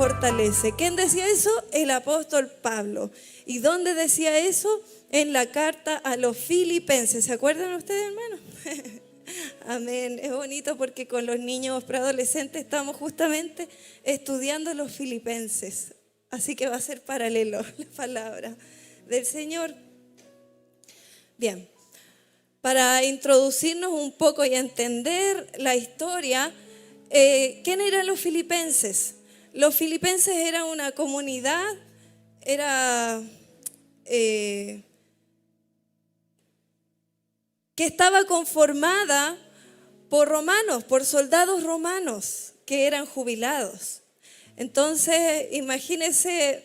fortalece. ¿Quién decía eso? El apóstol Pablo. ¿Y dónde decía eso? En la carta a los Filipenses. ¿Se acuerdan ustedes, hermanos? Amén. Es bonito porque con los niños preadolescentes estamos justamente estudiando los Filipenses. Así que va a ser paralelo la palabra del Señor. Bien, para introducirnos un poco y entender la historia, ¿quién eran los filipenses? Los filipenses eran una comunidad, que estaba conformada por romanos, por soldados romanos que eran jubilados. Entonces, imagínense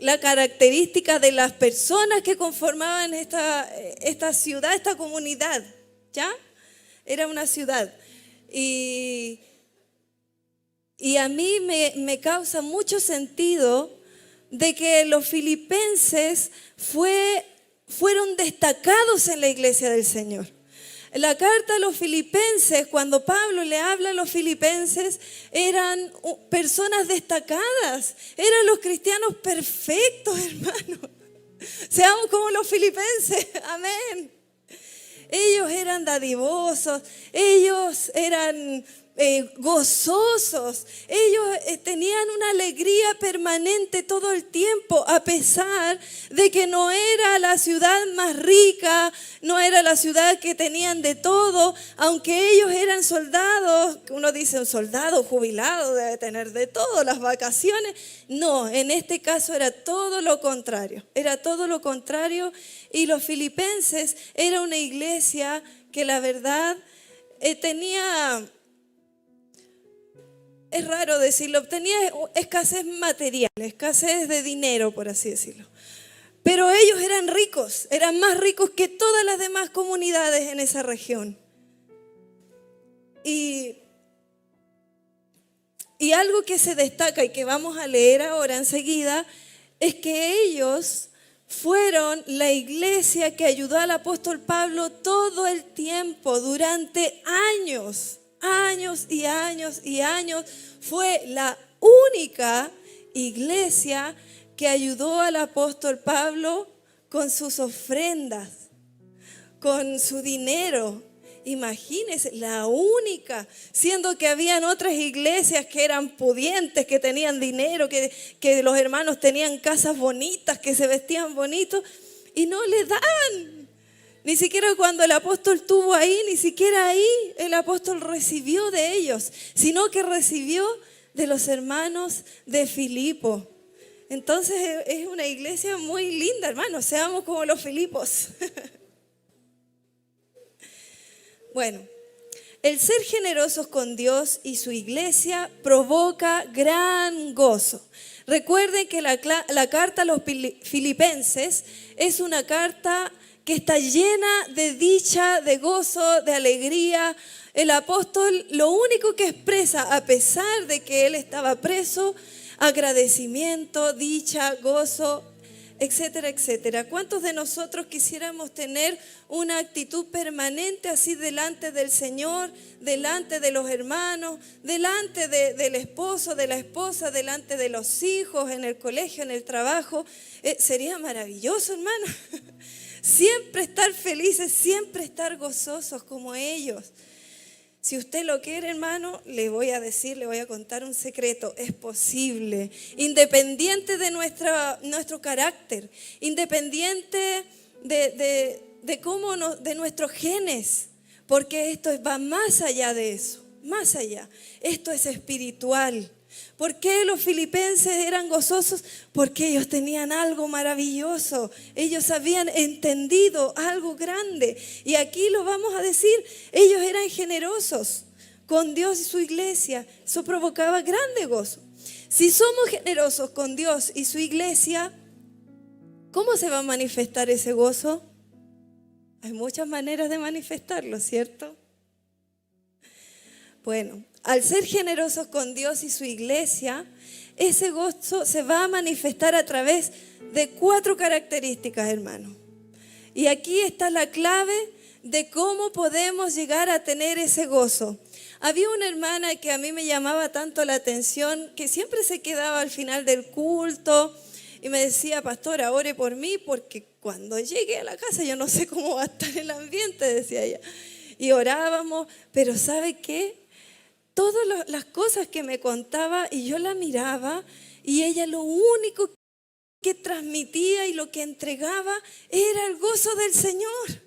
la característica de las personas que conformaban esta ciudad, esta comunidad, ¿ya? Era una ciudad. Y a mí me causa mucho sentido de que los filipenses fueron destacados en la iglesia del Señor. La carta a los filipenses, cuando Pablo le habla a los filipenses, eran personas destacadas, eran los cristianos perfectos, hermanos. Seamos como los filipenses, amén. Ellos eran dadivosos, ellos eran gozosos, ellos tenían una alegría permanente todo el tiempo, a pesar de que no era la ciudad más rica, no era la ciudad que tenían de todo, aunque ellos eran soldados. Uno dice, un soldado jubilado debe tener de todo, las vacaciones. No, en este caso era todo lo contrario, y los filipenses era una iglesia que la verdad tenía... Es raro decirlo, tenía escasez material, escasez de dinero, por así decirlo. Pero ellos eran ricos, eran más ricos que todas las demás comunidades en esa región. Y algo que se destaca y que vamos a leer ahora enseguida, es que ellos fueron la iglesia que ayudó al apóstol Pablo todo el tiempo, durante años. Años y años y años, fue la única iglesia que ayudó al apóstol Pablo con sus ofrendas, con su dinero. Imagínense, la única, siendo que habían otras iglesias que eran pudientes, que tenían dinero, que los hermanos tenían casas bonitas, que se vestían bonitos, y no le daban. Ni siquiera cuando el apóstol estuvo ahí, ni siquiera ahí el apóstol recibió de ellos, sino que recibió de los hermanos de Filipo. Entonces es una iglesia muy linda, hermanos, seamos como los Filipos. Bueno, el ser generosos con Dios y su iglesia provoca gran gozo. Recuerden que la carta a los filipenses es una carta que está llena de dicha, de gozo, de alegría. El apóstol lo único que expresa, a pesar de que él estaba preso, agradecimiento, dicha, gozo, etcétera, etcétera. ¿Cuántos de nosotros quisiéramos tener una actitud permanente así delante del Señor, delante de los hermanos, delante del esposo, de la esposa, delante de los hijos, en el colegio, en el trabajo? Sería maravilloso, hermano. Siempre estar felices, siempre estar gozosos como ellos. Si usted lo quiere, hermano, le voy a contar un secreto. Es posible, independiente de nuestro carácter, independiente de nuestros genes, porque esto va más allá de eso, más allá. Esto es espiritual. ¿Por qué los filipenses eran gozosos? Porque ellos tenían algo maravilloso. Ellos habían entendido algo grande. Y aquí lo vamos a decir, ellos eran generosos con Dios y su iglesia. Eso provocaba grande gozo. Si somos generosos con Dios y su iglesia, ¿cómo se va a manifestar ese gozo? Hay muchas maneras de manifestarlo, ¿cierto? Bueno, al ser generosos con Dios y su iglesia, ese gozo se va a manifestar a través de 4 características, hermano. Y aquí está la clave de cómo podemos llegar a tener ese gozo. Había una hermana que a mí me llamaba tanto la atención, que siempre se quedaba al final del culto y me decía: pastora, ore por mí porque cuando llegue a la casa yo no sé cómo va a estar el ambiente, decía ella. Y orábamos, pero ¿sabe qué? Todas las cosas que me contaba y yo la miraba y ella lo único que transmitía y lo que entregaba era el gozo del Señor.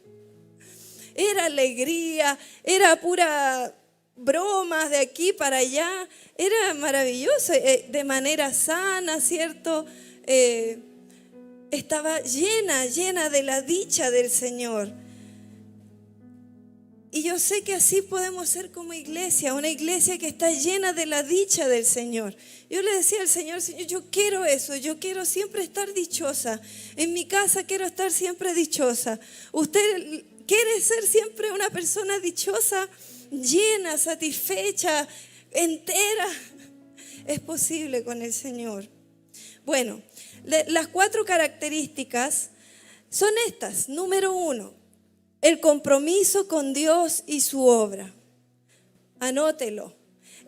Era alegría, era pura bromas de aquí para allá, era maravilloso, de manera sana, ¿cierto? Estaba llena de la dicha del Señor. Y yo sé que así podemos ser como iglesia, una iglesia que está llena de la dicha del Señor. Yo le decía al Señor: Señor, yo quiero eso, yo quiero siempre estar dichosa. En mi casa quiero estar siempre dichosa. ¿Usted quiere ser siempre una persona dichosa, llena, satisfecha, entera? Es posible con el Señor. Bueno, las 4 características son estas. Número 1. El compromiso con Dios y su obra. Anótelo.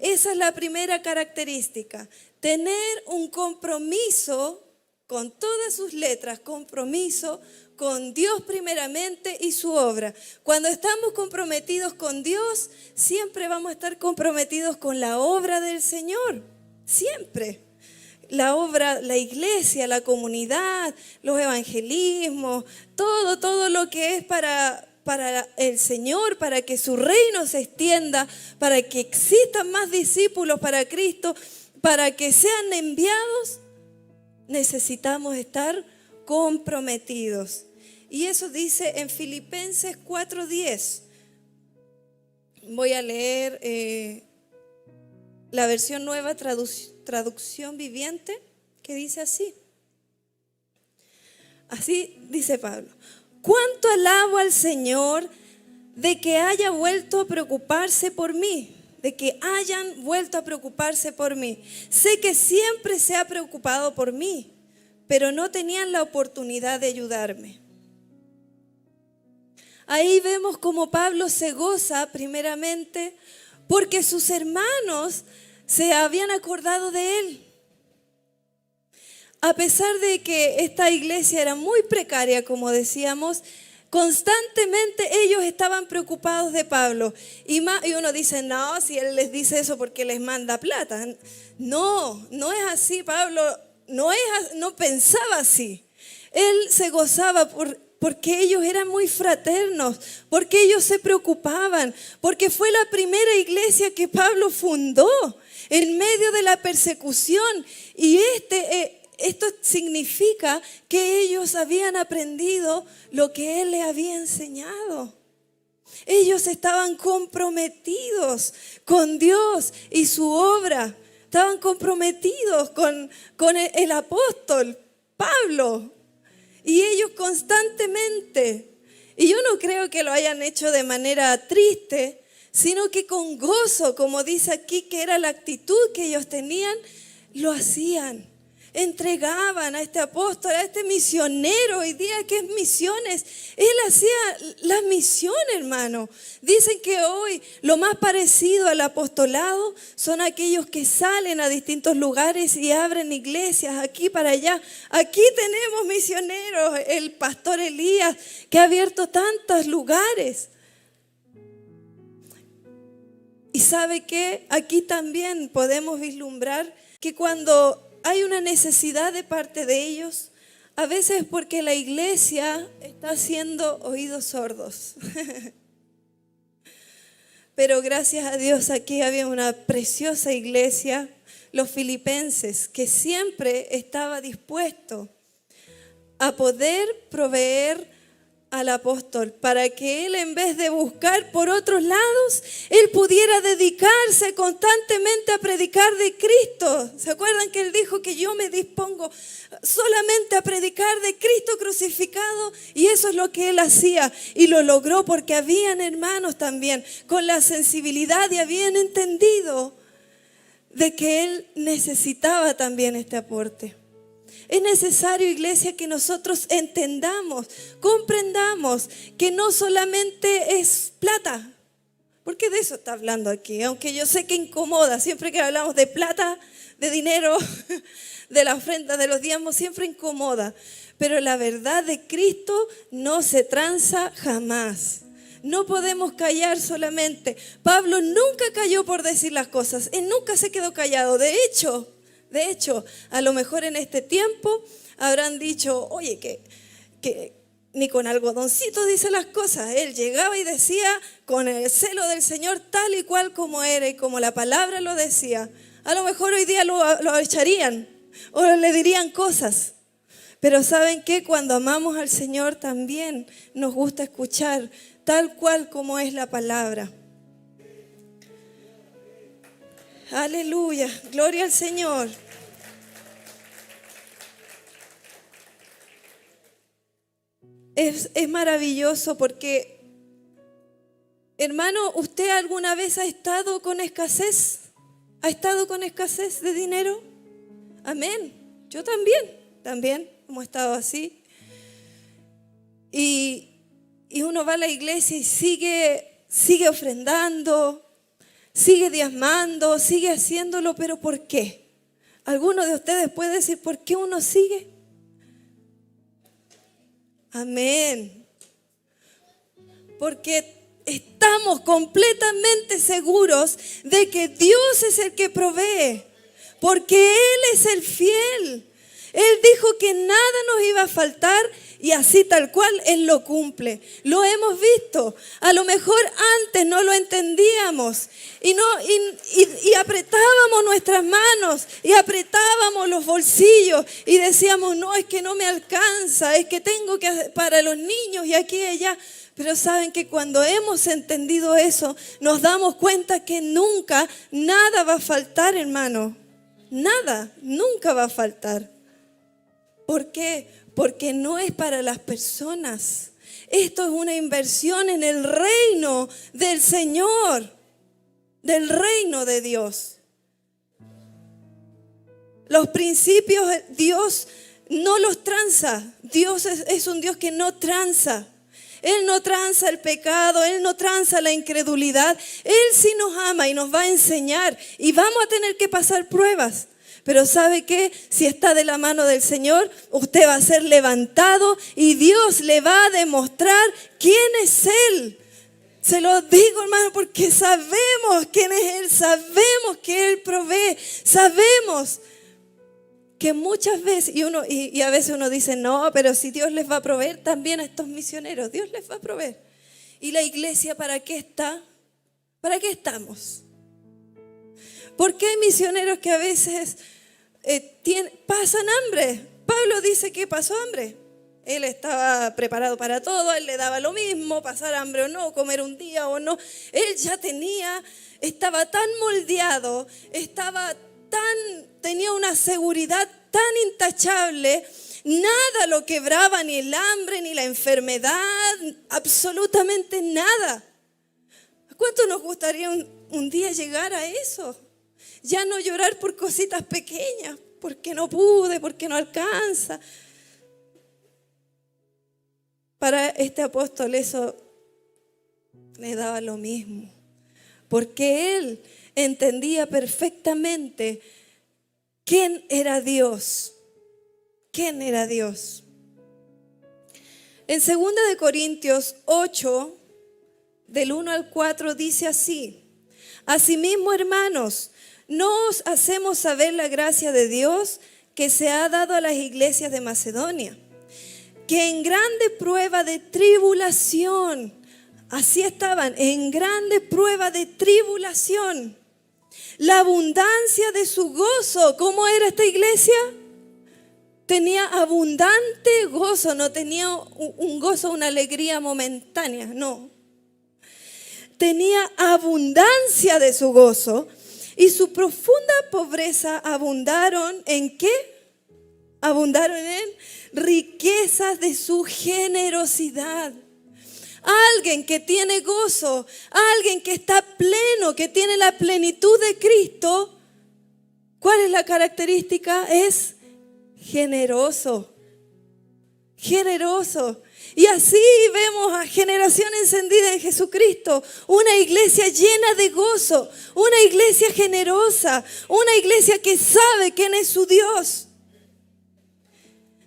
Esa es la primera característica. Tener un compromiso con todas sus letras, compromiso con Dios primeramente y su obra. Cuando estamos comprometidos con Dios, siempre vamos a estar comprometidos con la obra del Señor. Siempre. La obra, la iglesia, la comunidad, los evangelismos, todo lo que es para el Señor, para que su reino se extienda, para que existan más discípulos para Cristo, para que sean enviados, necesitamos estar comprometidos. Y eso dice en Filipenses 4:10. Voy a leer la versión nueva, traducción viviente, que dice así. Así dice Pablo: cuánto alabo al Señor de que haya vuelto a preocuparse por mí, de que hayan vuelto a preocuparse por mí. Sé que siempre se ha preocupado por mí, pero no tenían la oportunidad de ayudarme. Ahí vemos cómo Pablo se goza primeramente porque sus hermanos se habían acordado de él. A pesar de que esta iglesia era muy precaria, como decíamos, constantemente ellos estaban preocupados de Pablo. Y uno dice: no, si él les dice eso porque les manda plata. No es así. Pablo no pensaba así. Él se gozaba porque ellos eran muy fraternos, porque ellos se preocupaban, porque fue la primera iglesia que Pablo fundó en medio de la persecución. Y esto significa que ellos habían aprendido lo que él les había enseñado. Ellos estaban comprometidos con Dios y su obra. Estaban comprometidos con el apóstol Pablo. Y ellos constantemente, y yo no creo que lo hayan hecho de manera triste, sino que con gozo, como dice aquí, que era la actitud que ellos tenían, lo hacían. Entregaban a este apóstol, a este misionero, hoy día que es misiones. Él hacía la misión, hermano. Dicen que hoy lo más parecido al apostolado son aquellos que salen a distintos lugares y abren iglesias aquí para allá. Aquí tenemos misioneros, el pastor Elías, que ha abierto tantos lugares. Y ¿sabe qué? Aquí también podemos vislumbrar que cuando hay una necesidad de parte de ellos, a veces porque la iglesia está haciendo oídos sordos. Pero gracias a Dios aquí había una preciosa iglesia, los filipenses, que siempre estaba dispuesto a poder proveer al apóstol para que él, en vez de buscar por otros lados, él pudiera dedicarse constantemente a predicar de Cristo. ¿Se acuerdan que él dijo que yo me dispongo solamente a predicar de Cristo crucificado? Y eso es lo que él hacía, y lo logró porque habían hermanos también con la sensibilidad y habían entendido de que él necesitaba también este aporte. Es necesario, iglesia, que nosotros entendamos, comprendamos que no solamente es plata, Porque de eso está hablando aquí, aunque yo sé que incomoda, siempre que hablamos de plata, de dinero, de la ofrenda, de los diezmos, siempre incomoda. Pero la verdad de Cristo no se tranza jamás. No podemos callar solamente. Pablo nunca cayó por decir las cosas. Él nunca se quedó callado. De hecho, a lo mejor en este tiempo habrán dicho, oye, que ni con algodoncito dice las cosas. Él llegaba y decía con el celo del Señor tal y cual como era y como la palabra lo decía. A lo mejor hoy día lo echarían o le dirían cosas. Pero ¿saben qué? Cuando amamos al Señor también nos gusta escuchar tal cual como es la palabra. Aleluya, gloria al Señor. Es maravilloso porque, hermano, ¿usted alguna vez ha estado con escasez? ¿Ha estado con escasez de dinero? Amén. Yo también hemos estado así. Y uno va a la iglesia y sigue ofrendando, sigue diezmando, sigue haciéndolo, pero ¿por qué? ¿Alguno de ustedes puede decir por qué uno sigue? Amén. Porque estamos completamente seguros de que Dios es el que provee, porque Él es el fiel. Él dijo que nada nos iba a faltar y así tal cual Él lo cumple. Lo hemos visto. A lo mejor antes no lo entendíamos y apretábamos nuestras manos y apretábamos los bolsillos y decíamos, no, es que no me alcanza, es que tengo que para los niños y aquí y allá. Pero saben que cuando hemos entendido eso, nos damos cuenta que nunca, nada va a faltar, hermano. Nada, nunca va a faltar. ¿Por qué? Porque no es para las personas. Esto es una inversión en el reino del Señor, del reino de Dios. Los principios Dios no los tranza. Dios es un Dios que no tranza. Él no tranza el pecado, Él no tranza la incredulidad. Él sí nos ama y nos va a enseñar y vamos a tener que pasar pruebas. Pero ¿sabe qué? Si está de la mano del Señor, usted va a ser levantado y Dios le va a demostrar quién es Él. Se lo digo, hermano, porque sabemos quién es Él, sabemos que Él provee, sabemos que muchas veces, y a veces uno dice, no, pero si Dios les va a proveer también a estos misioneros, Dios les va a proveer. ¿Y la iglesia para qué está? ¿Para qué estamos? ¿Por qué hay misioneros que a veces pasan hambre? Pablo dice que pasó hambre. Él estaba preparado para todo, a él le daba lo mismo, pasar hambre o no, comer un día o no. Él ya estaba tan moldeado, tenía una seguridad tan intachable, nada lo quebraba, ni el hambre, ni la enfermedad, absolutamente nada. ¿Cuánto nos gustaría un día llegar a eso? Ya no llorar por cositas pequeñas, porque no pude, porque no alcanza. Para este apóstol eso le daba lo mismo, porque él entendía perfectamente quién era Dios. ¿Quién era Dios? En 2 Corintios 8, del 1 al 4, dice así: Asimismo, hermanos, no os hacemos saber la gracia de Dios que se ha dado a las iglesias de Macedonia, que en grande prueba de tribulación, así estaban, en grande prueba de tribulación, la abundancia de su gozo. ¿Cómo era esta iglesia? Tenía abundante gozo, no tenía un gozo, una alegría momentánea, no. Tenía abundancia de su gozo y su profunda pobreza abundaron ¿en qué? Abundaron en riquezas de su generosidad. Alguien que tiene gozo, alguien que está pleno, que tiene la plenitud de Cristo, ¿cuál es la característica? Es generoso. generoso. Y así vemos a Generación Encendida en Jesucristo, una iglesia llena de gozo, una iglesia generosa, una iglesia que sabe quién es su Dios.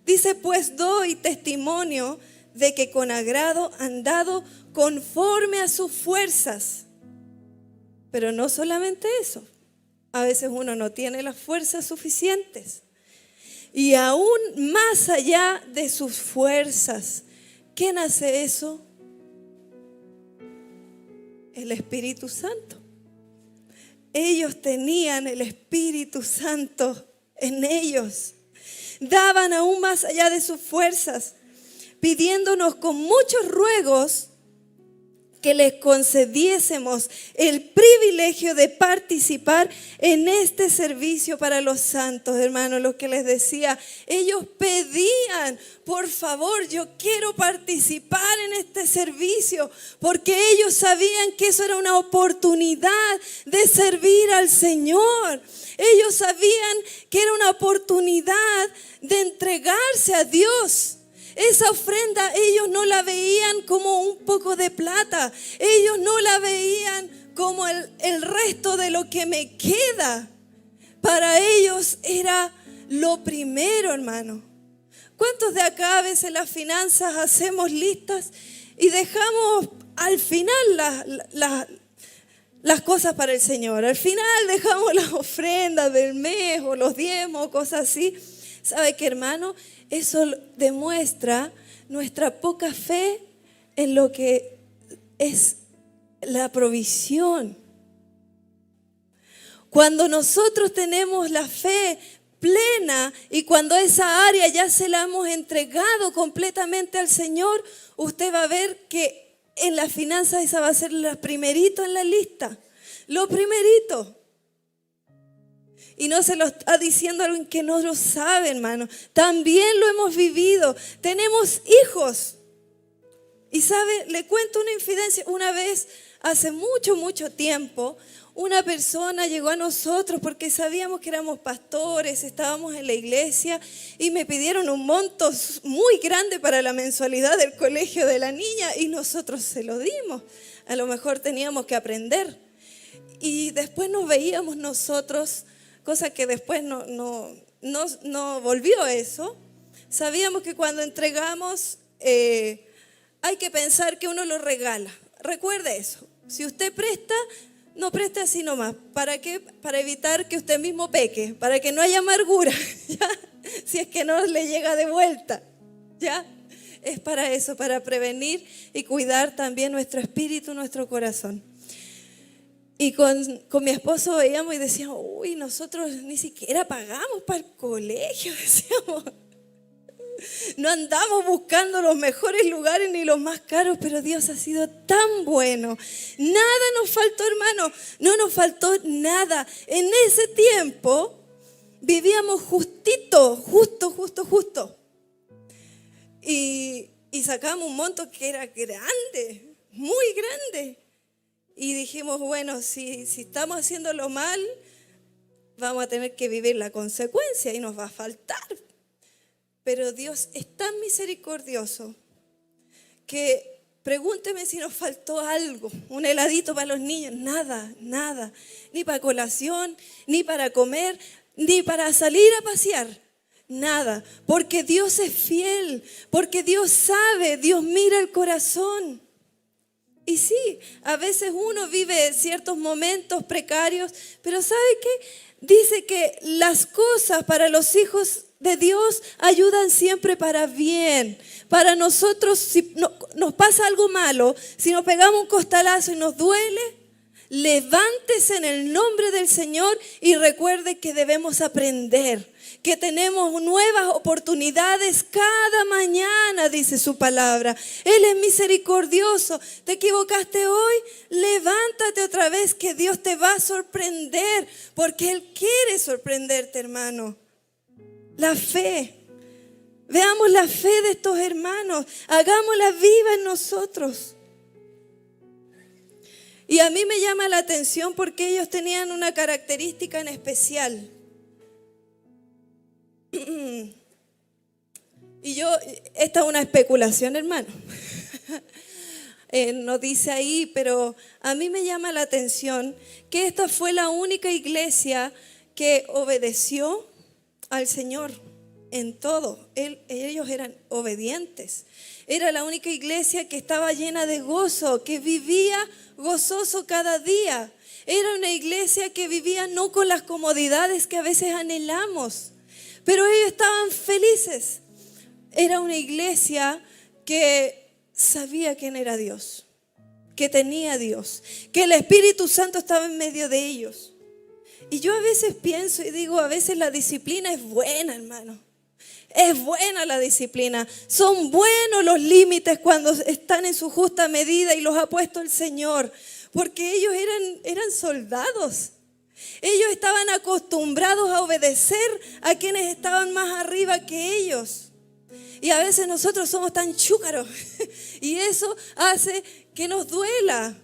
Dice, pues doy testimonio de que con agrado han dado conforme a sus fuerzas. Pero no solamente eso, a veces uno no tiene las fuerzas suficientes. Y aún más allá de sus fuerzas, ¿quién hace eso? El Espíritu Santo. Ellos tenían el Espíritu Santo en ellos. Daban aún más allá de sus fuerzas, pidiéndonos con muchos ruegos que les concediésemos el privilegio de participar en este servicio para los santos, hermanos. Lo que les decía, ellos pedían, por favor, yo quiero participar en este servicio, porque ellos sabían que eso era una oportunidad de servir al Señor. Ellos sabían que era una oportunidad de entregarse a Dios. Esa ofrenda ellos no la veían como un poco de plata. Ellos no la veían como el resto de lo que me queda. Para ellos era lo primero, hermano. ¿Cuántos de acá a veces las finanzas hacemos listas y dejamos al final las cosas para el Señor? Al final dejamos las ofrendas del mes o los diezmos, cosas así. ¿Sabe qué, hermano? Eso demuestra nuestra poca fe en lo que es la provisión. Cuando nosotros tenemos la fe plena y cuando esa área ya se la hemos entregado completamente al Señor, usted va a ver que en las finanzas esa va a ser lo primerito en la lista. Lo primerito. Y no se lo está diciendo alguien que no lo sabe, hermano. También lo hemos vivido. Tenemos hijos. Y sabe, le cuento una infidencia. Una vez, hace mucho, mucho tiempo, una persona llegó a nosotros porque sabíamos que éramos pastores, estábamos en la iglesia y me pidieron un monto muy grande para la mensualidad del colegio de la niña y nosotros se lo dimos. A lo mejor teníamos que aprender. Y después nos veíamos nosotros, cosa que después no volvió eso. Sabíamos que cuando entregamos hay que pensar que uno lo regala. Recuerde eso. Si usted presta, no preste así nomás. ¿Para qué? Para evitar que usted mismo peque, para que no haya amargura, ¿ya? Si es que no le llega de vuelta, ¿ya? Es para eso, para prevenir y cuidar también nuestro espíritu, nuestro corazón. Y con mi esposo veíamos y decíamos, uy, nosotros ni siquiera pagamos para el colegio, decíamos. No andamos buscando los mejores lugares ni los más caros, pero Dios ha sido tan bueno. Nada nos faltó, hermano, no nos faltó nada. En ese tiempo vivíamos justito, justo. Y sacamos un monto que era grande, muy grande. Y dijimos, bueno, si estamos haciéndolo mal, vamos a tener que vivir la consecuencia y nos va a faltar. Pero Dios es tan misericordioso que pregúnteme si nos faltó algo, un heladito para los niños, nada, ni para colación, ni para comer, ni para salir a pasear, nada, porque Dios es fiel, porque Dios sabe, Dios mira el corazón. Y sí, a veces uno vive ciertos momentos precarios, pero ¿sabe qué? Dice que las cosas para los hijos de Dios ayudan siempre para bien. Para nosotros, si nos pasa algo malo, si nos pegamos un costalazo y nos duele, levántese en el nombre del Señor y recuerde que debemos aprender, que tenemos nuevas oportunidades cada mañana, dice su palabra. Él es misericordioso. ¿Te equivocaste hoy? Levántate otra vez, que Dios te va a sorprender, porque Él quiere sorprenderte, hermano. La fe. Veamos la fe de estos hermanos. Hagámosla viva en nosotros. Y a mí me llama la atención porque ellos tenían una característica en especial. Y esta es una especulación, hermano. No dice ahí, pero a mí me llama la atención que esta fue la única iglesia que obedeció al Señor en todo. Ellos eran obedientes. Era la única iglesia que estaba llena de gozo, que vivía gozoso cada día. Era una iglesia que vivía no con las comodidades que a veces anhelamos, pero ellos estaban felices. Era una iglesia que sabía quién era Dios, que tenía a Dios, que el Espíritu Santo estaba en medio de ellos. Y yo a veces pienso y digo, a veces la disciplina es buena, hermano. Es buena la disciplina. Son buenos los límites cuando están en su justa medida y los ha puesto el Señor. Porque ellos eran soldados. Ellos estaban acostumbrados a obedecer a quienes estaban más arriba que ellos. Y a veces nosotros somos tan chúcaros. Y eso hace que nos duela,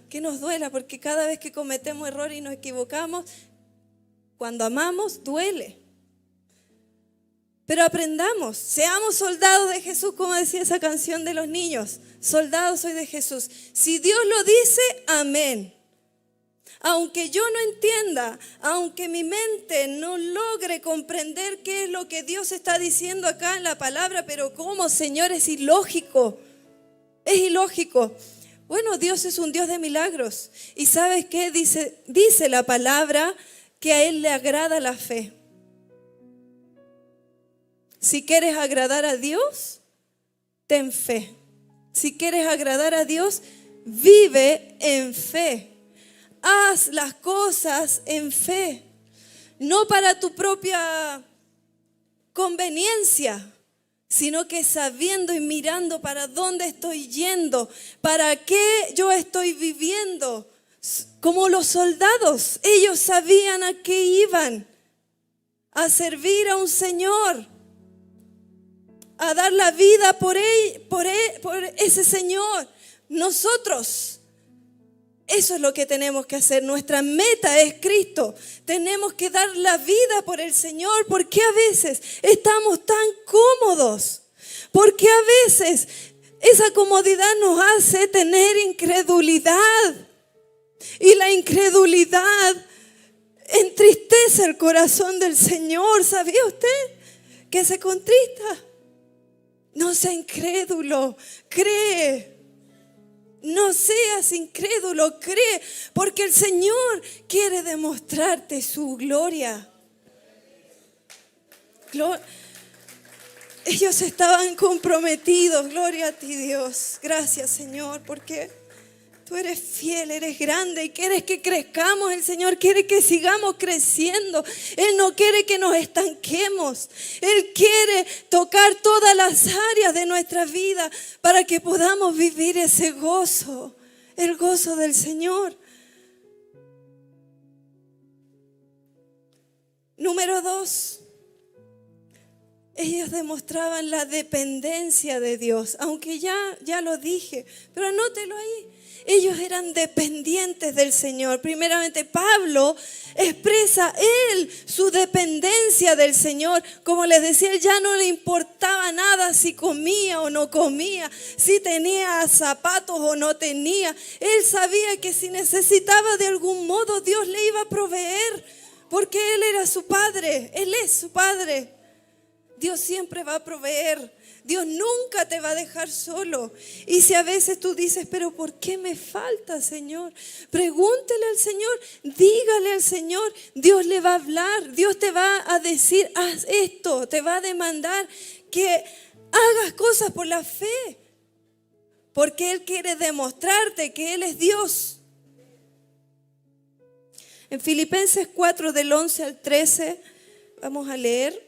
porque cada vez que cometemos errores y nos equivocamos, cuando amamos, duele. Pero aprendamos, seamos soldados de Jesús, como decía esa canción de los niños. Soldado soy de Jesús. Si Dios lo dice, amén. Aunque yo no entienda, aunque mi mente no logre comprender qué es lo que Dios está diciendo acá en la palabra, pero ¿cómo, Señor? Es ilógico. Es ilógico. Bueno, Dios es un Dios de milagros. ¿Y sabes qué? Dice la palabra que a Él le agrada la fe. Si quieres agradar a Dios, ten fe. Si quieres agradar a Dios, vive en fe. Haz las cosas en fe, no para tu propia conveniencia, sino que sabiendo y mirando para dónde estoy yendo, para qué yo estoy viviendo. Como los soldados, ellos sabían a qué iban, a servir a un Señor, a dar la vida por ese Señor. Nosotros, eso es lo que tenemos que hacer. Nuestra meta es Cristo. Tenemos que dar la vida por el Señor. Porque a veces estamos tan cómodos. Porque a veces esa comodidad nos hace tener incredulidad. Y la incredulidad entristece el corazón del Señor. ¿Sabía usted que se contrista? No sea incrédulo, cree. No seas incrédulo, cree, porque el Señor quiere demostrarte su gloria. Ellos estaban comprometidos, gloria a ti, Dios. Gracias, Señor, porque tú eres fiel, eres grande y quieres que crezcamos. El Señor quiere que sigamos creciendo. Él no quiere que nos estanquemos. Él quiere tocar todas las áreas de nuestra vida para que podamos vivir ese gozo, el gozo del Señor. Número 2. Ellos demostraban la dependencia de Dios, aunque ya lo dije, pero anótelo ahí. Ellos eran dependientes del Señor. Primeramente, Pablo expresa su dependencia del Señor. Como les decía, él ya no le importaba nada si comía o no comía, si tenía zapatos o no tenía. Él sabía que si necesitaba de algún modo, Dios le iba a proveer, porque Él era su Padre. Él es su Padre. Dios siempre va a proveer. Dios nunca te va a dejar solo. Y si a veces tú dices, pero ¿por qué me falta, Señor? Pregúntele al Señor, dígale al Señor. Dios le va a hablar, Dios te va a decir, haz esto. Te va a demandar que hagas cosas por la fe. Porque Él quiere demostrarte que Él es Dios. En Filipenses 4, del 11 al 13, vamos a leer.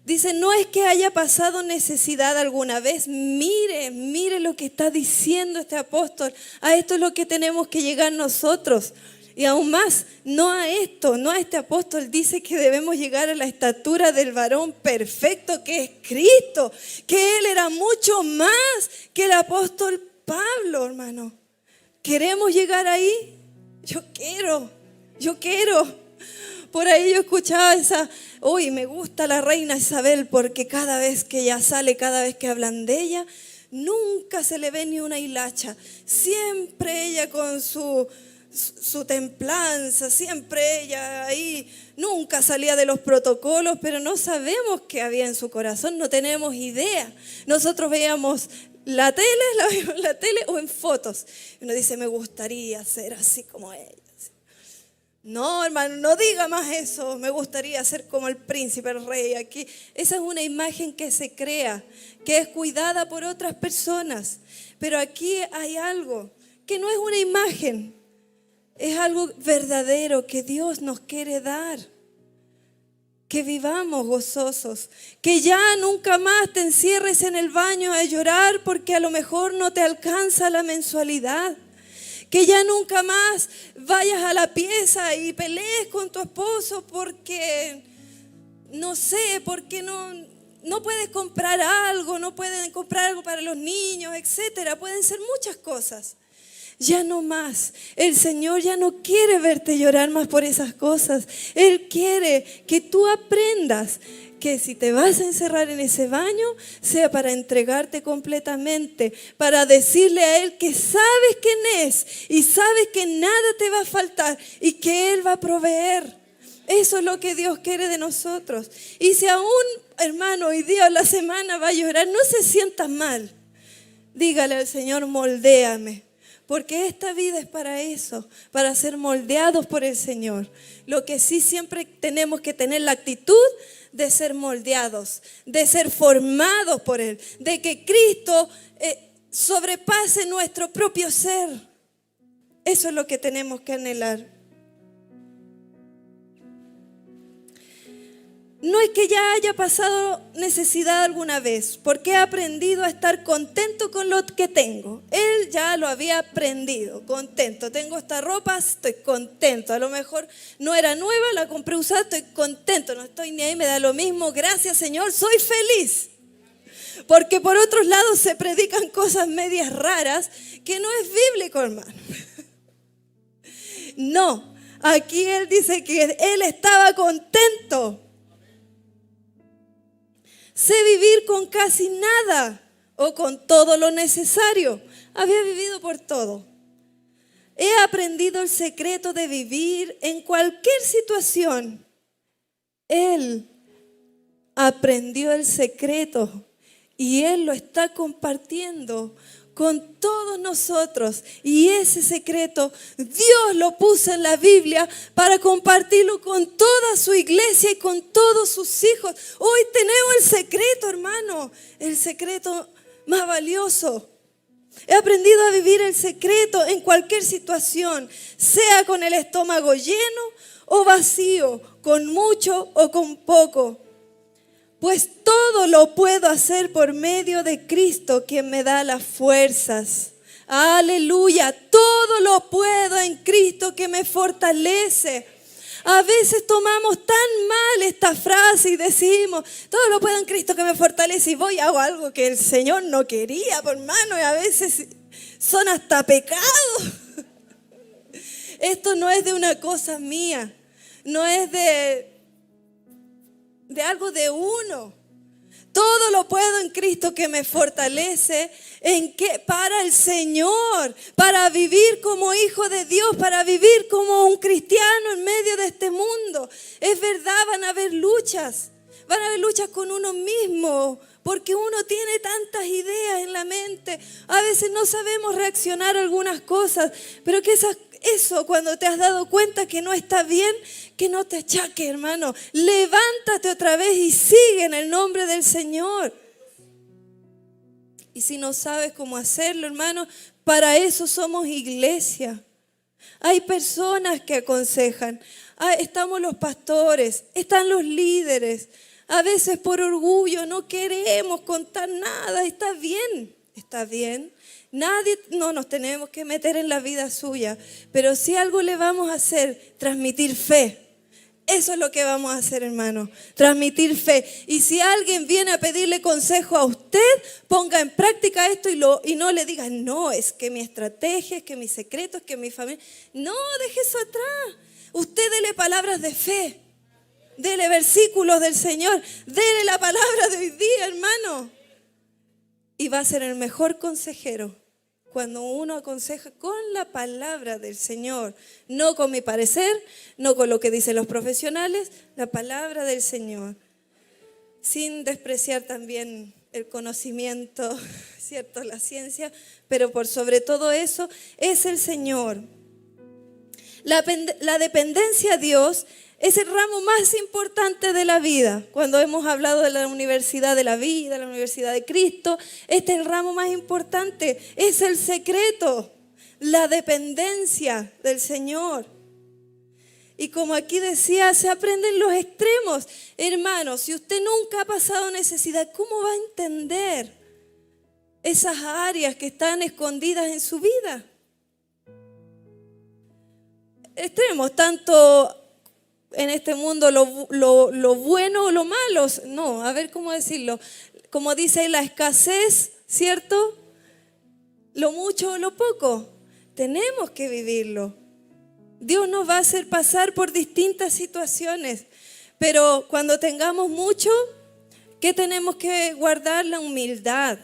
Dice, no es que haya pasado necesidad alguna vez. Mire lo que está diciendo este apóstol. A esto es lo que tenemos que llegar nosotros. Y aún más, no a este apóstol. Dice que debemos llegar a la estatura del varón perfecto que es Cristo. Que Él era mucho más que el apóstol Pablo, hermano. ¿Queremos llegar ahí? Yo quiero. Por ahí yo escuchaba uy, me gusta la reina Isabel porque cada vez que ella sale, cada vez que hablan de ella, nunca se le ve ni una hilacha. Siempre ella con su templanza, siempre ella ahí, nunca salía de los protocolos, pero no sabemos qué había en su corazón, no tenemos idea. Nosotros veíamos la vimos en la tele o en fotos. Uno dice, me gustaría ser así como ella. No, hermano, no diga más eso. Me gustaría ser como el príncipe, el rey. Aquí, esa es una imagen que se crea, que es cuidada por otras personas. Pero aquí hay algo que no es una imagen, es algo verdadero que Dios nos quiere dar. Que vivamos gozosos, que ya nunca más te encierres en el baño a llorar porque a lo mejor no te alcanza la mensualidad. Que ya nunca más vayas a la pieza y pelees con tu esposo porque, no sé, porque no puedes comprar algo, no pueden comprar algo para los niños, etcétera. Pueden ser muchas cosas. Ya no más. El Señor ya no quiere verte llorar más por esas cosas. Él quiere que tú aprendas que si te vas a encerrar en ese baño, sea para entregarte completamente, para decirle a Él que sabes quién es y sabes que nada te va a faltar y que Él va a proveer. Eso es lo que Dios quiere de nosotros. Y si aún, hermano, hoy día o la semana va a llorar, no se sienta mal. Dígale al Señor, moldéame. Porque esta vida es para eso, para ser moldeados por el Señor. Lo que sí siempre tenemos que tener la actitud de ser moldeados, de ser formados por Él, de que Cristo sobrepase nuestro propio ser. Eso es lo que tenemos que anhelar. No es que ya haya pasado necesidad alguna vez, porque he aprendido a estar contento con lo que tengo. Él ya lo había aprendido, contento. Tengo esta ropa, estoy contento. A lo mejor no era nueva, la compré usada, estoy contento. No estoy ni ahí, me da lo mismo. Gracias, Señor, soy feliz. Porque por otros lados se predican cosas medias raras que no es bíblico, hermano. No, aquí Él dice que Él estaba contento. Sé vivir con casi nada o con todo lo necesario. Había vivido por todo. He aprendido el secreto de vivir en cualquier situación. Él aprendió el secreto y Él lo está compartiendo con todos nosotros. Y ese secreto Dios lo puso en la Biblia para compartirlo con toda su iglesia y con todos sus hijos. Hoy tenemos el secreto, hermano, el secreto más valioso. He aprendido a vivir el secreto en cualquier situación, sea con el estómago lleno o vacío, con mucho o con poco. Pues todo lo puedo hacer por medio de Cristo, quien me da las fuerzas. Aleluya, todo lo puedo en Cristo que me fortalece. A veces tomamos tan mal esta frase y decimos, todo lo puedo en Cristo que me fortalece, y voy y hago algo que el Señor no quería, por hermano, y a veces son hasta pecados. Esto no es de una cosa mía, no es de algo de uno. Todo lo puedo en Cristo que me fortalece. ¿En qué? Para el Señor, para vivir como hijo de Dios, para vivir como un cristiano en medio de este mundo. Es verdad, van a haber luchas con uno mismo, porque uno tiene tantas ideas en la mente. A veces no sabemos reaccionar a algunas cosas, pero que eso, cuando te has dado cuenta que no está bien, que no te achaques, hermano. Levántate otra vez y sigue en el nombre del Señor. Y si no sabes cómo hacerlo, hermano, para eso somos iglesia. Hay personas que aconsejan. Estamos los pastores, están los líderes. A veces por orgullo no queremos contar nada. Está bien, está bien. Nadie, no nos tenemos que meter en la vida suya, pero si algo le vamos a hacer, transmitir fe. Eso es lo que vamos a hacer, hermano, transmitir fe. Y si alguien viene a pedirle consejo a usted, ponga en práctica esto y no le diga, no, es que mi estrategia, es que mi secreto, es que mi familia. No, deje eso atrás. Usted dele palabras de fe. Dele versículos del Señor. Dele la palabra de hoy día, hermano. Y va a ser el mejor consejero cuando uno aconseja con la palabra del Señor. No con mi parecer, no con lo que dicen los profesionales, la palabra del Señor. Sin despreciar también el conocimiento, ¿cierto? La ciencia, pero por sobre todo eso es el Señor. La dependencia a Dios es el ramo más importante de la vida. Cuando hemos hablado de la universidad de la vida, la universidad de Cristo, este es el ramo más importante, es el secreto, la dependencia del Señor. Y como aquí decía, se aprenden los extremos. Hermanos, si usted nunca ha pasado necesidad, ¿cómo va a entender esas áreas que están escondidas en su vida? Extremos, tanto en este mundo lo bueno o lo malo. No, a ver cómo decirlo. Como dice la escasez, ¿cierto? Lo mucho o lo poco. Tenemos que vivirlo. Dios nos va a hacer pasar por distintas situaciones, pero cuando tengamos mucho, ¿qué tenemos que guardar? La humildad,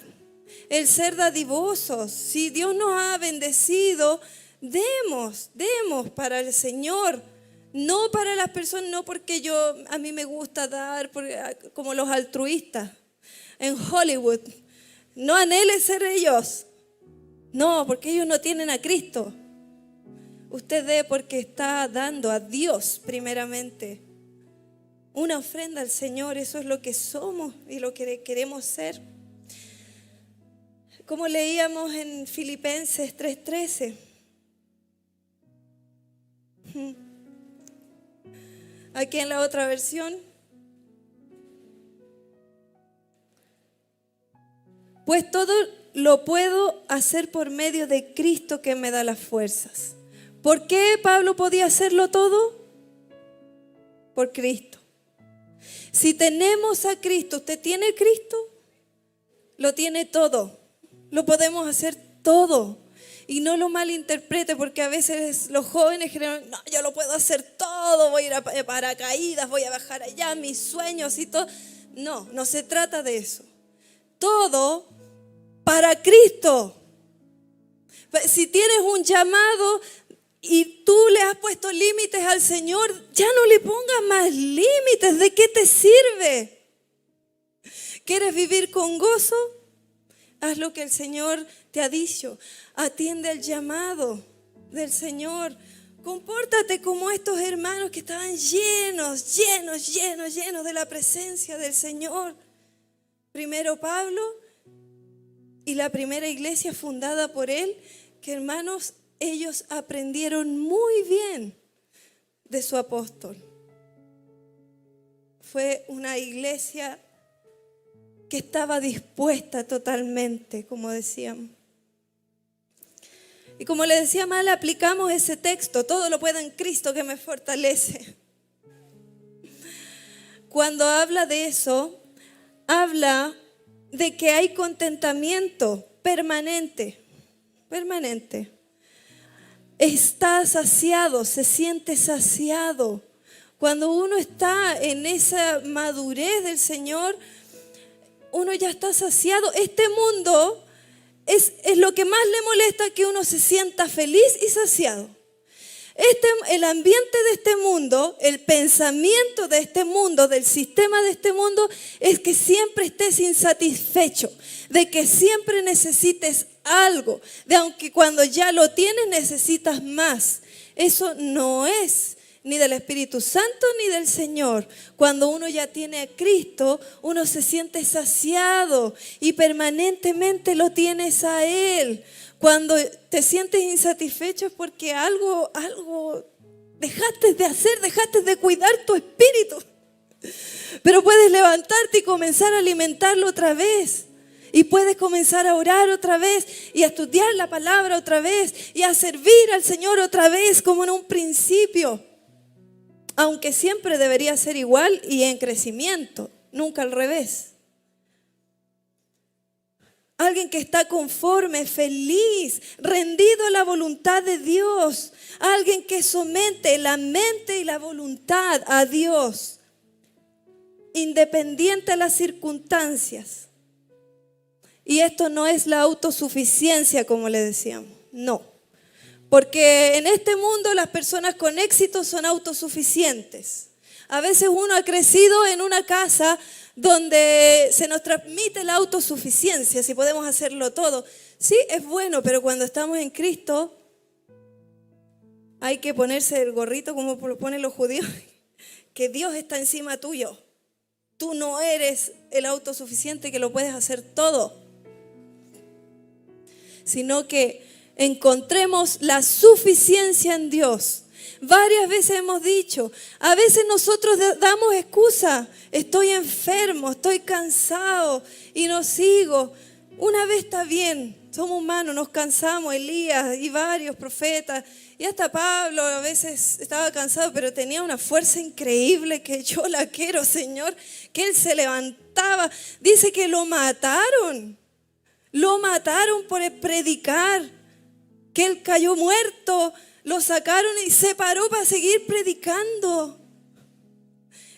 el ser dadivosos. Si Dios nos ha bendecido, demos para el Señor, no para las personas, no porque a mí me gusta dar, como los altruistas en Hollywood. No anhele ser ellos, no, porque ellos no tienen a Cristo. Usted dé porque está dando a Dios primeramente una ofrenda al Señor. Eso es lo que somos y lo que queremos ser. Como leíamos en Filipenses 3:13. Aquí en la otra versión. Pues todo lo puedo hacer por medio de Cristo que me da las fuerzas. ¿Por qué Pablo podía hacerlo todo? Por Cristo. Si tenemos a Cristo, ¿usted tiene Cristo? Lo tiene todo. Lo podemos hacer todo. Y no lo malinterprete, porque a veces los jóvenes creen, no, yo lo puedo hacer todo, voy a ir a paracaídas, voy a bajar allá, mis sueños y todo. No, no se trata de eso. Todo para Cristo. Si tienes un llamado y tú le has puesto límites al Señor, ya no le pongas más límites. ¿De qué te sirve? ¿Quieres vivir con gozo? Haz lo que el Señor te ha dicho. Atiende el llamado del Señor. Compórtate como estos hermanos que estaban llenos de la presencia del Señor. Primero Pablo y la primera iglesia fundada por él, que hermanos, ellos aprendieron muy bien de su apóstol. Fue una iglesia que estaba dispuesta totalmente, como decíamos. Y como le decía mal, aplicamos ese texto, todo lo puedo en Cristo que me fortalece. Cuando habla de eso, habla de que hay contentamiento permanente. Está saciado, se siente saciado. Cuando uno está en esa madurez del Señor, uno ya está saciado. Este mundo es lo que más le molesta, que uno se sienta feliz y saciado. El ambiente de este mundo, el pensamiento de este mundo, del sistema de este mundo, es que siempre estés insatisfecho, de que siempre necesites algo, de aunque cuando ya lo tienes necesitas más. Eso no es ni del Espíritu Santo ni del Señor. Cuando uno ya tiene a Cristo, uno se siente saciado y permanentemente lo tienes a Él. Cuando te sientes insatisfecho es porque algo dejaste de hacer, dejaste de cuidar tu espíritu. Pero puedes levantarte y comenzar a alimentarlo otra vez. Y puedes comenzar a orar otra vez y a estudiar la palabra otra vez y a servir al Señor otra vez como en un principio. Aunque siempre debería ser igual y en crecimiento, nunca al revés. alguien que está conforme, feliz, rendido a la voluntad de Dios, alguien que somete la mente y la voluntad a Dios, independiente a las circunstancias. Y esto no es la autosuficiencia, como le decíamos, no. Porque en este mundo las personas con éxito son autosuficientes. A veces uno ha crecido en una casa donde se nos transmite la autosuficiencia, si podemos hacerlo todo. Sí, es bueno, pero cuando estamos en Cristo hay que ponerse el gorrito como lo ponen los judíos, que Dios está encima tuyo. Tú no eres el autosuficiente que lo puedes hacer todo, sino que encontremos la suficiencia en Dios. Varias veces hemos dicho, a veces nosotros damos excusa, estoy enfermo, estoy cansado y no sigo. Una vez está bien, somos humanos, nos cansamos, Elías y varios profetas, y hasta Pablo a veces estaba cansado, pero tenía una fuerza increíble que yo la quiero, Señor, que él se levantaba. Dice que lo mataron por predicar, que él cayó muerto. Lo sacaron y se paró para seguir predicando.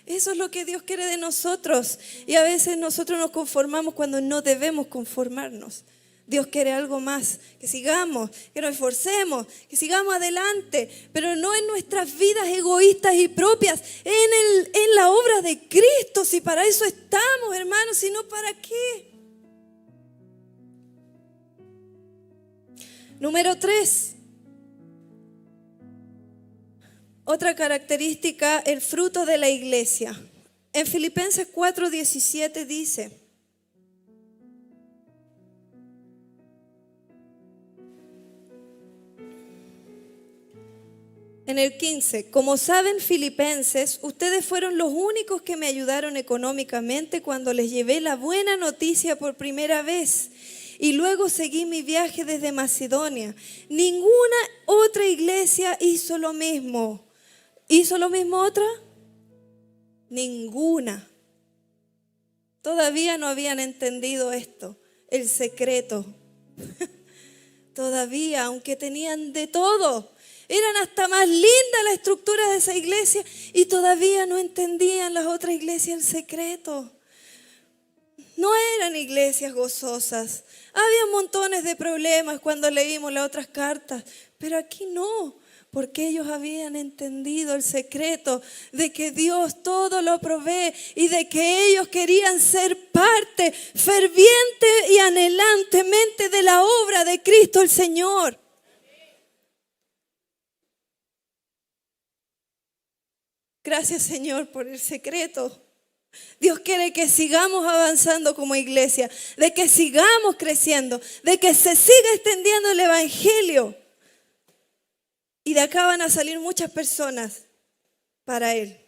Eso es lo que Dios quiere de nosotros. Y a veces nosotros nos conformamos cuando no debemos conformarnos. Dios quiere algo más, que sigamos, que nos esforcemos, que sigamos adelante, pero no en nuestras vidas egoístas y propias, en la obra de Cristo. Si para eso estamos, hermanos, si no, ¿para qué? Número 3. Otra característica, el fruto de la iglesia. En Filipenses 4:17 dice: en el 15, como saben, filipenses, ustedes fueron los únicos que me ayudaron económicamente cuando les llevé la buena noticia por primera vez. Y luego seguí mi viaje desde Macedonia. Ninguna otra iglesia hizo lo mismo. ¿Hizo lo mismo otra? Ninguna. Todavía no habían entendido esto, el secreto. Todavía, aunque tenían de todo, eran hasta más lindas las estructuras de esa iglesia y todavía no entendían las otras iglesias el secreto. No eran iglesias gozosas. Había montones de problemas cuando leímos las otras cartas, pero aquí no. Porque ellos habían entendido el secreto de que Dios todo lo provee y de que ellos querían ser parte ferviente y anhelantemente de la obra de Cristo el Señor. Gracias, Señor, por el secreto. Dios quiere que sigamos avanzando como iglesia, de que sigamos creciendo, de que se siga extendiendo el evangelio. Y de acá van a salir muchas personas para Él.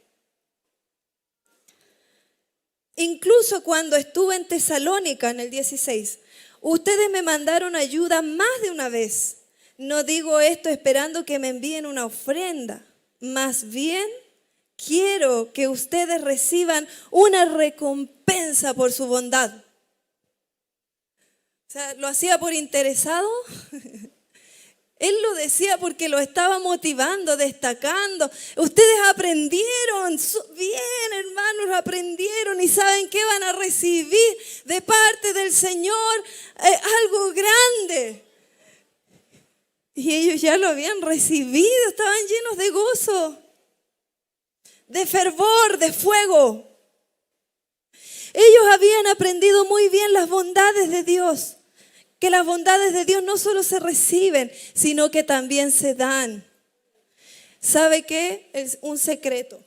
Incluso cuando estuve en Tesalónica en el 16, ustedes me mandaron ayuda más de una vez. No digo esto esperando que me envíen una ofrenda. Más bien, quiero que ustedes reciban una recompensa por su bondad. O sea, ¿lo hacía por interesado? Él lo decía porque lo estaba motivando, destacando. Ustedes aprendieron, bien hermanos, aprendieron y saben que van a recibir de parte del Señor algo grande. Y ellos ya lo habían recibido, estaban llenos de gozo, de fervor, de fuego. Ellos habían aprendido muy bien las bondades de Dios. Que las bondades de Dios no solo se reciben, sino que también se dan. ¿Sabe qué? Es un secreto.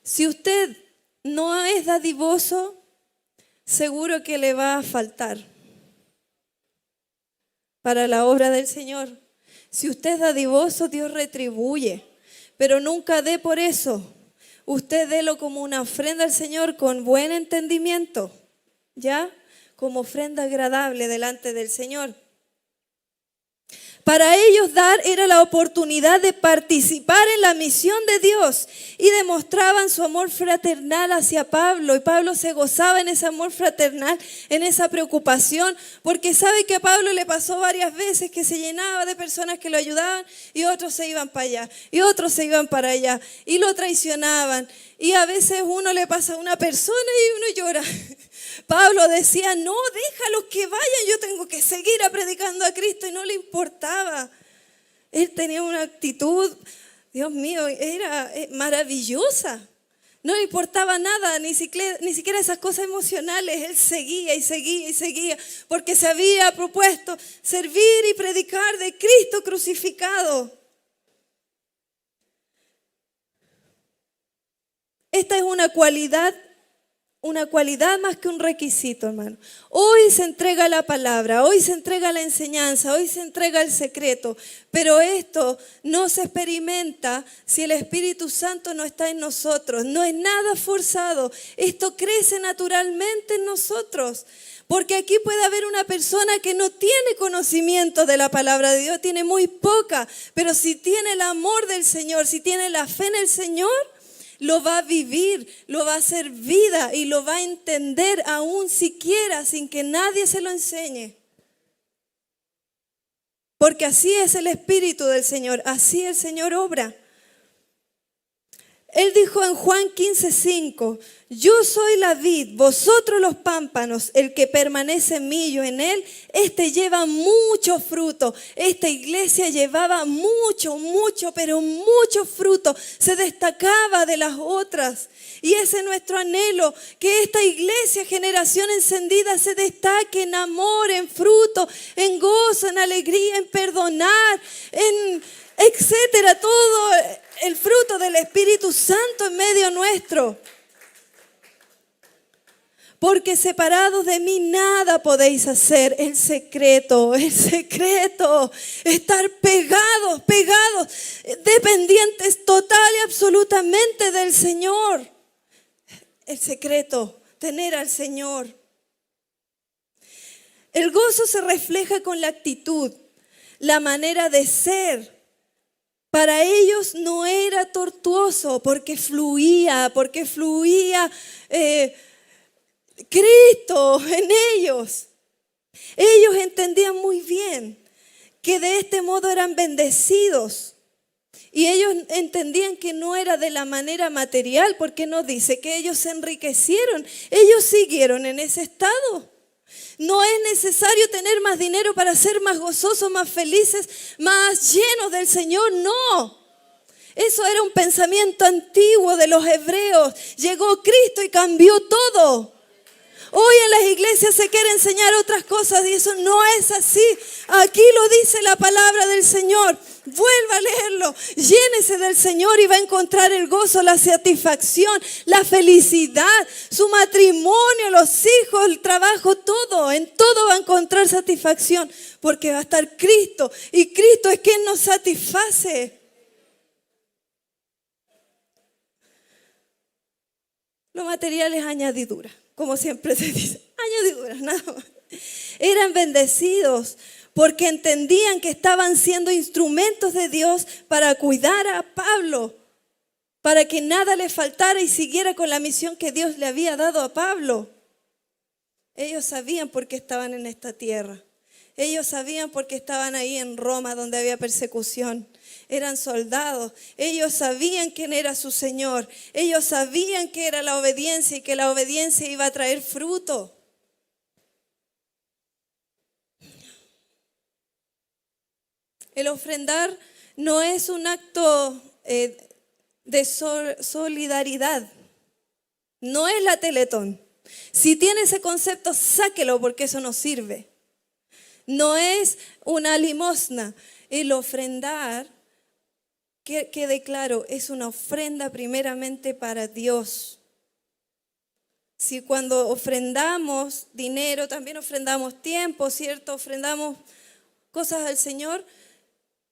Si usted no es dadivoso, seguro que le va a faltar para la obra del Señor. Si usted es dadivoso, Dios retribuye, pero nunca dé por eso. Usted délo como una ofrenda al Señor con buen entendimiento, ¿ya? Como ofrenda agradable delante del Señor. Para ellos dar era la oportunidad de participar en la misión de Dios y demostraban su amor fraternal hacia Pablo. Y Pablo se gozaba en ese amor fraternal, en esa preocupación, porque sabe que a Pablo le pasó varias veces que se llenaba de personas que lo ayudaban y otros se iban para allá y otros se iban para allá y lo traicionaban. Y a veces uno le pasa a una persona y uno llora. Pablo decía, no, déjalos que vayan, yo tengo que seguir predicando a Cristo, y no le importaba. Él tenía una actitud, Dios mío, era maravillosa. No le importaba nada, ni siquiera esas cosas emocionales. Él seguía y seguía y seguía, porque se había propuesto servir y predicar de Cristo crucificado. Esta es una cualidad más que un requisito, hermano. Hoy se entrega la palabra, hoy se entrega la enseñanza, hoy se entrega el secreto, pero esto no se experimenta si el Espíritu Santo no está en nosotros. No es nada forzado, esto crece naturalmente en nosotros. Porque aquí puede haber una persona que no tiene conocimiento de la palabra de Dios, tiene muy poca, pero si tiene el amor del Señor, si tiene la fe en el Señor, lo va a vivir, lo va a hacer vida y lo va a entender aún siquiera sin que nadie se lo enseñe. Porque así es el Espíritu del Señor, así el Señor obra. Él dijo en Juan 15:5, yo soy la vid, vosotros los pámpanos, el que permanece en mí y yo en él, este lleva mucho fruto. Esta iglesia llevaba mucho, pero mucho fruto. Se destacaba de las otras. Y ese es nuestro anhelo, que esta iglesia, Generación Encendida, se destaque en amor, en fruto, en gozo, en alegría, en perdonar, en etcétera, todo el fruto del Espíritu Santo en medio nuestro. Porque separados de mí nada podéis hacer. El secreto, estar pegados, dependientes total y absolutamente del Señor. El secreto, tener al Señor. El gozo se refleja con la actitud, la manera de ser. Para ellos no era tortuoso porque fluía Cristo en ellos. Ellos entendían muy bien que de este modo eran bendecidos. Y ellos entendían que no era de la manera material, porque no dice que ellos se enriquecieron. Ellos siguieron en ese estado. No es necesario tener más dinero para ser más gozosos, más felices, más llenos del Señor, no. Eso era un pensamiento antiguo de los hebreos. Llegó Cristo y cambió todo. Hoy en las iglesias se quiere enseñar otras cosas y eso no es así. Aquí lo dice la palabra del Señor. Vuelva a leerlo. Llénese del Señor y va a encontrar el gozo, la satisfacción, la felicidad, su matrimonio, los hijos, el trabajo, todo. En todo va a encontrar satisfacción porque va a estar Cristo y Cristo es quien nos satisface. Lo material es añadidura. Como siempre se dice, añadiduras, nada más. Eran bendecidos porque entendían que estaban siendo instrumentos de Dios para cuidar a Pablo, para que nada le faltara y siguiera con la misión que Dios le había dado a Pablo. Ellos sabían por qué estaban en esta tierra. Ellos sabían por qué estaban ahí en Roma, donde había persecución. Eran soldados. Ellos sabían quién era su Señor. Ellos sabían que era la obediencia y que la obediencia iba a traer fruto. El ofrendar no es un acto de solidaridad. No es la Teletón. Si tiene ese concepto, sáquelo porque eso no sirve. No es una limosna. El ofrendar, que quede claro, es una ofrenda primeramente para Dios. Si cuando ofrendamos dinero, también ofrendamos tiempo, ¿cierto? Ofrendamos cosas al Señor,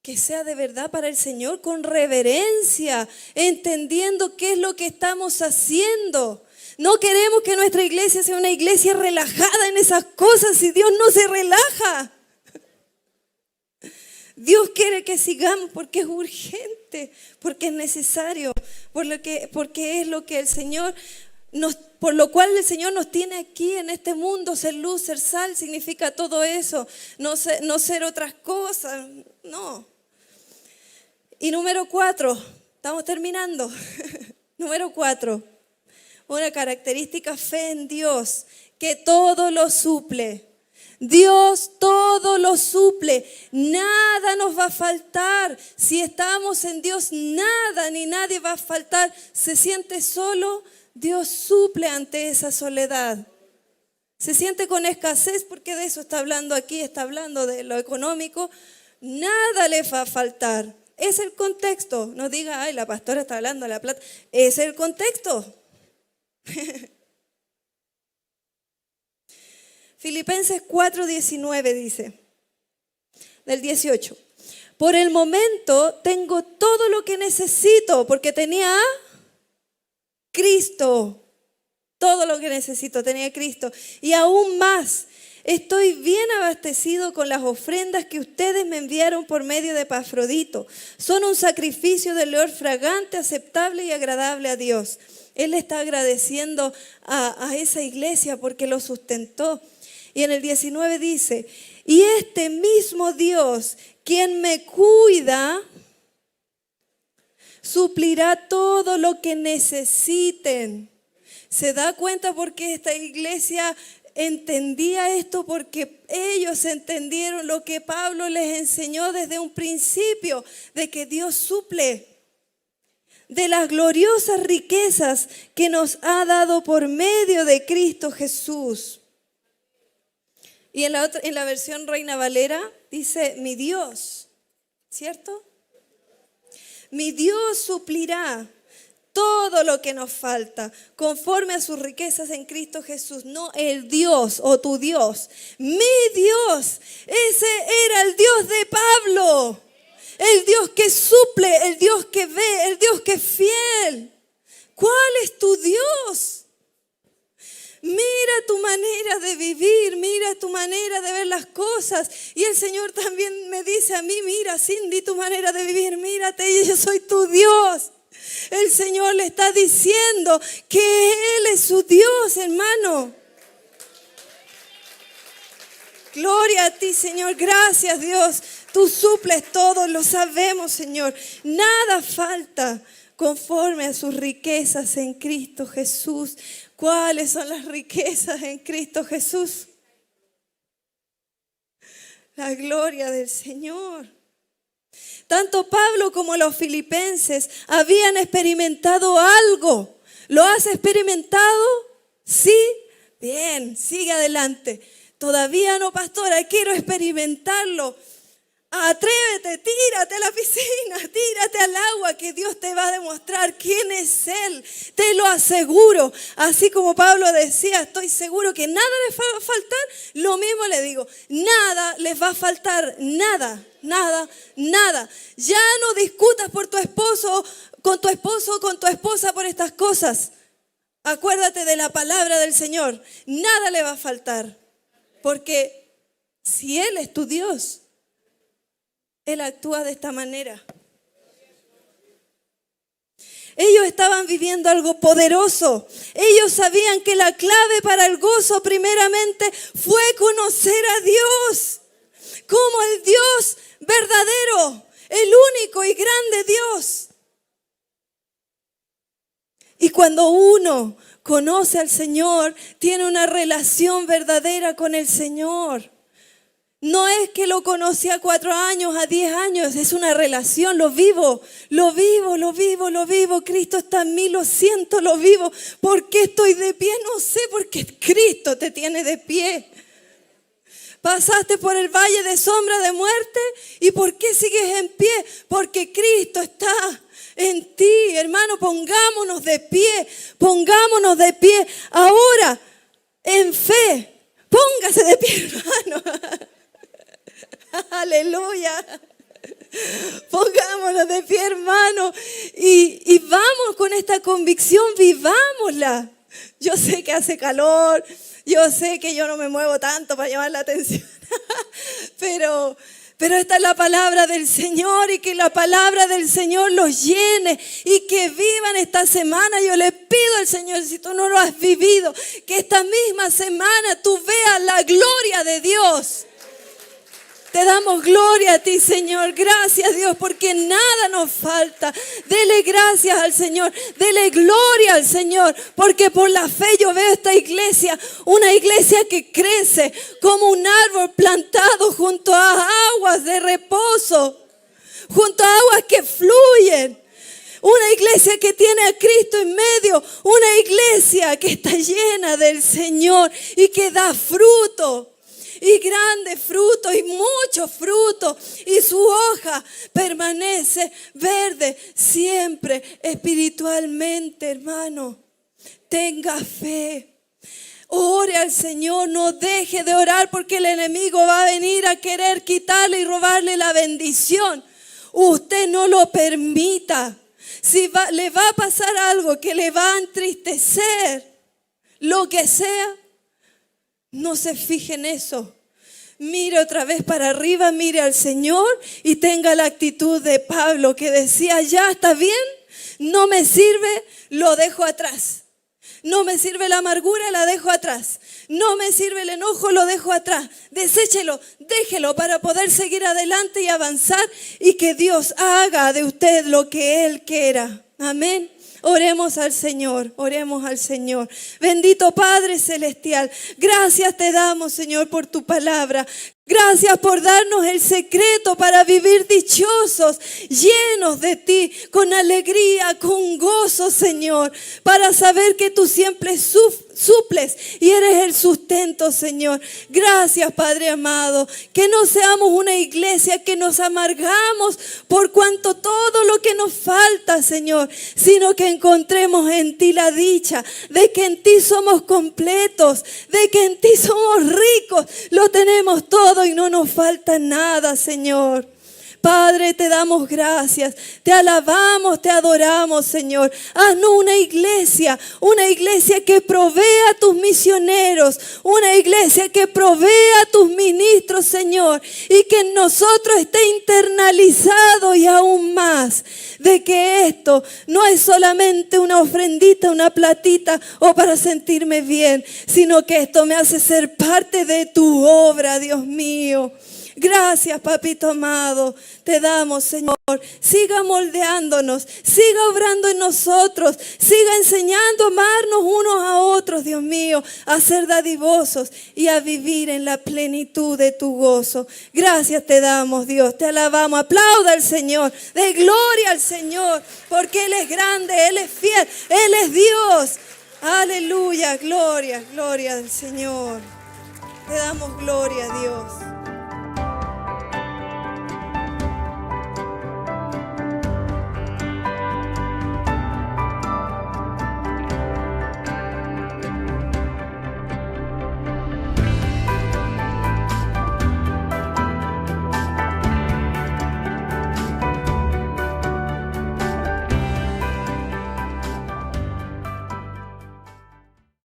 que sea de verdad para el Señor, con reverencia, entendiendo qué es lo que estamos haciendo. No queremos que nuestra iglesia sea una iglesia relajada en esas cosas, si Dios no se relaja. Dios quiere que sigamos porque es urgente, porque es necesario, porque es lo que el Señor por lo cual el Señor nos tiene aquí en este mundo. Ser luz, ser sal, significa todo eso. No ser otras cosas, no. Y número 4, estamos terminando. Número 4, una característica: fe en Dios, que todo lo suple. Dios todo lo suple, nada nos va a faltar. Si estamos en Dios, nada ni nadie va a faltar. ¿Se siente solo? Dios suple ante esa soledad. Se siente con escasez, porque de eso está hablando aquí, está hablando de lo económico. Nada le va a faltar. Es el contexto. No diga, ay, la pastora está hablando de la plata. Es el contexto. Filipenses 4:19 dice, del 18. Por el momento tengo todo lo que necesito, porque tenía a Cristo. Todo lo que necesito tenía a Cristo. Y aún más, estoy bien abastecido con las ofrendas que ustedes me enviaron por medio de Epafrodito. Son un sacrificio de olor fragante, aceptable y agradable a Dios. Él está agradeciendo a esa iglesia porque lo sustentó. Y en el 19 dice, y este mismo Dios, quien me cuida, suplirá todo lo que necesiten. ¿Se da cuenta por qué esta iglesia entendía esto? Porque ellos entendieron lo que Pablo les enseñó desde un principio, de que Dios suple de las gloriosas riquezas que nos ha dado por medio de Cristo Jesús. Y en la versión Reina Valera dice, mi Dios, ¿cierto? Mi Dios suplirá todo lo que nos falta, conforme a sus riquezas en Cristo Jesús. No el Dios o tu Dios, mi Dios. Ese era el Dios de Pablo. El Dios que suple, el Dios que ve, el Dios que es fiel. ¿Cuál es tu Dios? Mira tu manera de vivir, mira tu manera de ver las cosas. Y el Señor también me dice a mí, mira Cindy, tu manera de vivir, mírate, y yo soy tu Dios. El Señor le está diciendo que Él es su Dios, hermano. Gloria a ti, Señor. Gracias, Dios. Tú suples todo, lo sabemos, Señor. Nada falta conforme a sus riquezas en Cristo Jesús. ¿Cuáles son las riquezas en Cristo Jesús? La gloria del Señor. Tanto Pablo como los filipenses habían experimentado algo. ¿Lo has experimentado? Sí. Bien, sigue adelante. Todavía no, pastora, quiero experimentarlo. Atrévete, tírate a la piscina, tírate al agua, que Dios te va a demostrar quién es Él. Te lo aseguro. Así como Pablo decía, estoy seguro que nada les va a faltar. Lo mismo le digo, nada les va a faltar, nada, nada, nada. Ya no discutas por tu esposo o con tu esposa por estas cosas. Acuérdate de la palabra del Señor. Nada le va a faltar. Porque si Él es tu Dios, Él actúa de esta manera. Ellos estaban viviendo algo poderoso. Ellos sabían que la clave para el gozo primeramente fue conocer a Dios como el Dios verdadero, el único y grande Dios. Y cuando uno conoce al Señor, tiene una relación verdadera con el Señor. No es que lo conocí a 4 años, a 10 años, es una relación, lo vivo. Cristo está en mí, lo siento, lo vivo. ¿Por qué estoy de pie? No sé, porque Cristo te tiene de pie. Pasaste por el valle de sombra de muerte, ¿y por qué sigues en pie? Porque Cristo está en ti, hermano. Pongámonos de pie, ahora, en fe. Póngase de pie, hermano. Aleluya. Pongámonos de pie, hermano, y vamos con esta convicción, vivámosla. Yo sé que hace calor, yo sé que yo no me muevo tanto para llamar la atención, pero Pero esta es la palabra del Señor, y que la palabra del Señor los llene y que vivan esta semana. Yo le pido al Señor, si tú no lo has vivido, que esta misma semana tú veas la gloria de Dios. Te damos gloria a ti, Señor. Gracias, Dios, porque nada nos falta. Dele gracias al Señor. Dele gloria al Señor. Porque por la fe yo veo esta iglesia, una iglesia que crece como un árbol plantado junto a aguas de reposo, junto a aguas que fluyen. Una iglesia que tiene a Cristo en medio. Una iglesia que está llena del Señor y que da fruto. Y grande fruto y mucho fruto, y su hoja permanece verde siempre espiritualmente, hermano. Tenga fe. Ore al Señor, no deje de orar, porque el enemigo va a venir a querer quitarle y robarle la bendición. Usted no lo permita. Si le va a pasar algo que le va a entristecer, lo que sea, no se fije en eso. Mire otra vez para arriba, mire al Señor y tenga la actitud de Pablo, que decía: ya está bien, no me sirve, lo dejo atrás. No me sirve la amargura, la dejo atrás. No me sirve el enojo, lo dejo atrás. Deséchelo, déjelo para poder seguir adelante y avanzar, y que Dios haga de usted lo que Él quiera. Amén. Oremos al Señor, oremos al Señor. Bendito Padre Celestial, gracias te damos, Señor, por tu palabra. Gracias por darnos el secreto para vivir dichosos, llenos de ti, con alegría, con gozo, Señor, para saber que tú siempre suples y eres el sustento, Señor. Gracias, Padre amado, que no seamos una iglesia que nos amargamos por cuanto todo lo que nos falta, Señor, sino que encontremos en ti la dicha de que en ti somos completos, de que en ti somos ricos, lo tenemos todo y no nos falta nada, Señor. Padre, te damos gracias, te alabamos, te adoramos, Señor. Haznos una iglesia que provea a tus misioneros, una iglesia que provea a tus ministros, Señor, y que en nosotros esté internalizado y aún más, de que esto no es solamente una ofrendita, una platita o para sentirme bien, sino que esto me hace ser parte de tu obra, Dios mío. Gracias, papito amado, te damos, Señor. Siga moldeándonos, siga obrando en nosotros, siga enseñando a amarnos unos a otros, Dios mío, a ser dadivosos y a vivir en la plenitud de tu gozo. Gracias te damos, Dios, te alabamos. Aplauda al Señor, de gloria al Señor, porque Él es grande, Él es fiel, Él es Dios. Aleluya, gloria, gloria al Señor. Te damos gloria a Dios.